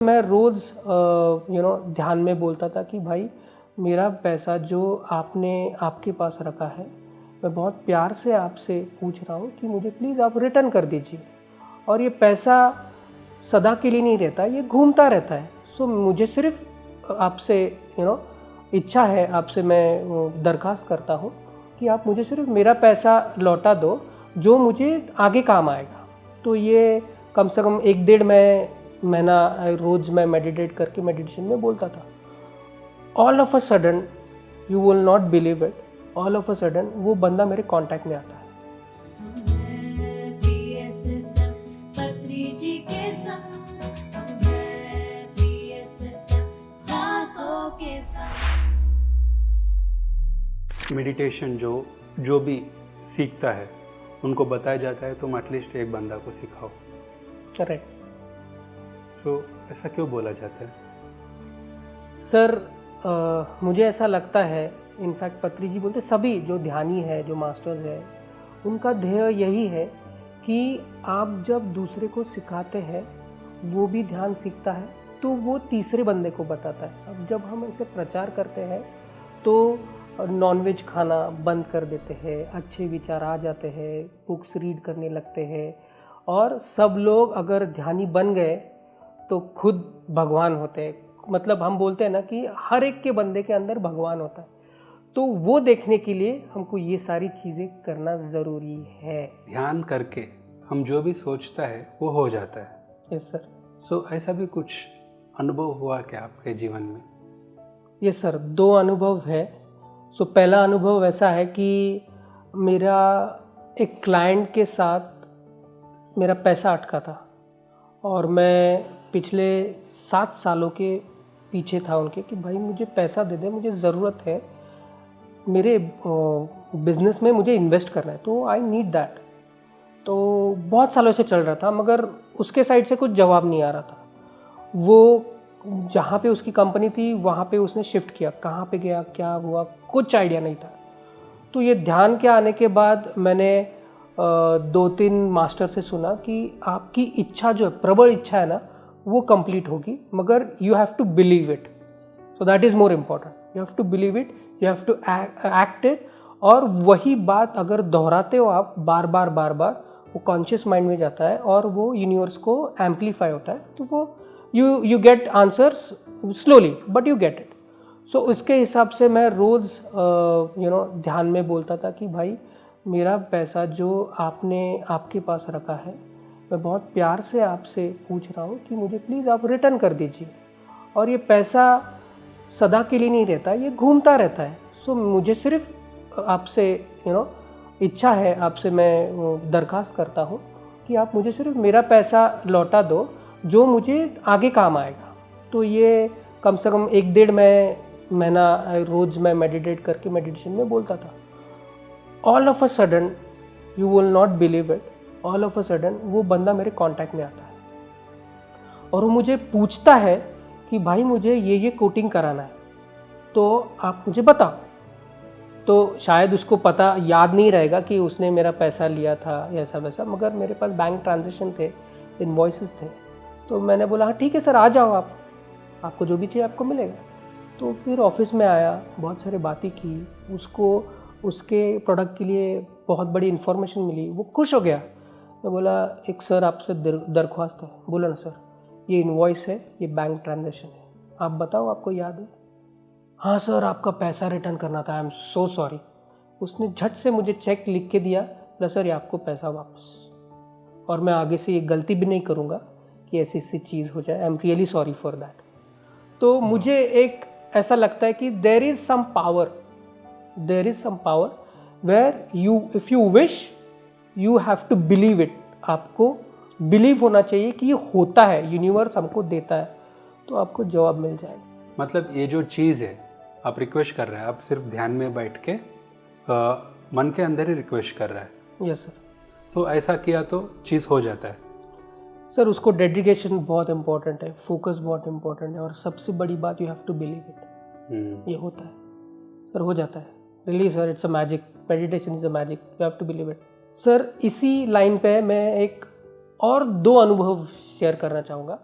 मैं रोज़ ध्यान में बोलता था कि भाई मेरा पैसा जो आपने आपके पास रखा है, मैं बहुत प्यार से आपसे पूछ रहा हूँ कि मुझे प्लीज़ आप रिटर्न कर दीजिए। और ये पैसा सदा के लिए नहीं रहता, ये घूमता रहता है। सो मुझे सिर्फ आपसे इच्छा है, आपसे मैं दरख्वास्त करता हूँ कि आप मुझे सिर्फ मेरा पैसा लौटा दो जो मुझे आगे काम आएगा। तो ये कम से कम 1-1.5 महीना रोज़ मैं मेडिटेशन में बोलता था। All of a sudden, you will not believe it, all of a sudden वो बंदा मेरे कांटेक्ट में आता है। मेडिटेशन जो भी सीखता है उनको बताया जाता है तुम एटलीस्ट एक बंदा को सिखाओ। करेक्ट तो ऐसा क्यों बोला जाता है? सर, मुझे ऐसा लगता है, इनफैक्ट पत्री जी बोलते सभी जो ध्यानी है, जो मास्टर्स है, उनका ध्येय यही है कि आप जब दूसरे को सिखाते हैं वो भी ध्यान सीखता है तो वो तीसरे बंदे को बताता है। अब जब हम ऐसे प्रचार करते हैं तो नॉनवेज खाना बंद कर देते हैं, अच्छे विचार आ जाते हैं, बुक्स रीड करने लगते हैं और सब लोग अगर ध्यानी बन गए तो खुद भगवान होते हैं। मतलब हम बोलते हैं ना कि हर एक के बंदे के अंदर भगवान होता है। तो वो देखने के लिए हमको ये सारी चीज़ें करना ज़रूरी है। ध्यान करके हम जो भी सोचता है वो हो जाता है। Yes sir. सो ऐसा भी कुछ अनुभव हुआ क्या आपके जीवन में? यस सर, 2 अनुभव है। सो पहला अनुभव ऐसा है कि मेरा एक क्लाइंट के साथ मेरा पैसा अटका था और मैं पिछले 7 सालों के पीछे था उनके कि भाई मुझे पैसा दे दे, मुझे ज़रूरत है, मेरे बिज़नेस में मुझे इन्वेस्ट करना है, तो आई नीड दैट। तो बहुत सालों से चल रहा था मगर उसके साइड से कुछ जवाब नहीं आ रहा था। वो जहाँ पे उसकी कंपनी थी वहाँ पे उसने शिफ्ट किया, कहाँ पे गया, क्या हुआ, कुछ आइडिया नहीं था। तो ये ध्यान के आने के बाद मैंने 2-3 मास्टर से सुना कि आपकी इच्छा जो है, प्रबल इच्छा है ना, वो कंप्लीट होगी, मगर you have to believe it. So that is more important. You have to believe it, you have to act it. और वही बात अगर दोहराते हो आप बार बार, वो कॉन्शियस माइंड में जाता है और वो यूनिवर्स को एम्पलीफाई होता है। तो वो you get answers slowly but you get it. So उसके हिसाब से मैं रोज़ ध्यान में बोलता था कि भाई मेरा पैसा जो आपने आपके पास रखा है, मैं बहुत प्यार से आपसे पूछ रहा हूँ कि मुझे प्लीज़ आप रिटर्न कर दीजिए। और ये पैसा सदा के लिए नहीं रहता, ये घूमता रहता है। सो मुझे सिर्फ आपसे इच्छा है, आपसे मैं दरख्वास्त करता हूँ कि आप मुझे सिर्फ मेरा पैसा लौटा दो जो मुझे आगे काम आएगा। तो ये कम से कम 1-1.5 महीना रोज़ मैं मेडिटेशन में बोलता था। All of a sudden, you will not believe it, all of a sudden वो बंदा मेरे कांटेक्ट में आता है और वो मुझे पूछता है कि भाई मुझे ये कोटिंग कराना है, तो आप मुझे बताओ। तो शायद उसको पता याद नहीं रहेगा कि उसने मेरा पैसा लिया था ऐसा वैसा, मगर मेरे पास बैंक ट्रांजेक्शन थे, इनवॉइसेस थे। तो मैंने बोला हाँ ठीक है सर, आ जाओ आप, आपको जो भी चाहिए आपको मिलेगा। तो फिर ऑफिस में आया, बहुत सारी बातें की, उसको उसके प्रोडक्ट के लिए बहुत बड़ी इन्फॉर्मेशन मिली, वो खुश हो गया। मैं बोला एक सर आपसे दरख्वास्त है। बोला ना सर, ये इनवॉइस है, ये बैंक ट्रांजेक्शन है, आप बताओ आपको याद है? हाँ सर, आपका पैसा रिटर्न करना था, आई एम सो सॉरी। उसने झट से मुझे चेक लिख के दिया, बोला सर ये आपको पैसा वापस, और मैं आगे से ये गलती भी नहीं करूँगा कि ऐसी चीज़ हो जाए, I am really sorry for that. तो मुझे एक ऐसा लगता है कि there is some power where you, if you wish, you have to believe it. आपको बिलीव होना चाहिए कि ये होता है, यूनिवर्स हमको देता है, तो आपको जवाब मिल जाएगा। मतलब ये जो चीज़ है आप रिक्वेस्ट कर रहे हैं, आप सिर्फ ध्यान में बैठ के मन के अंदर ही रिक्वेस्ट कर रहा है। Yes sir. तो ऐसा किया तो चीज़ हो जाता है? सर उसको डेडिकेशन बहुत इंपॉर्टेंट है, फोकस बहुत इंपॉर्टेंट है, और सबसे बड़ी बात you have to believe it. ये होता है सर, हो जाता है। Really sir, it's a magic, meditation is a magic, you have to believe it. Sir इसी लाइन पे मैं एक और 2 अनुभव शेयर करना चाहूँगा।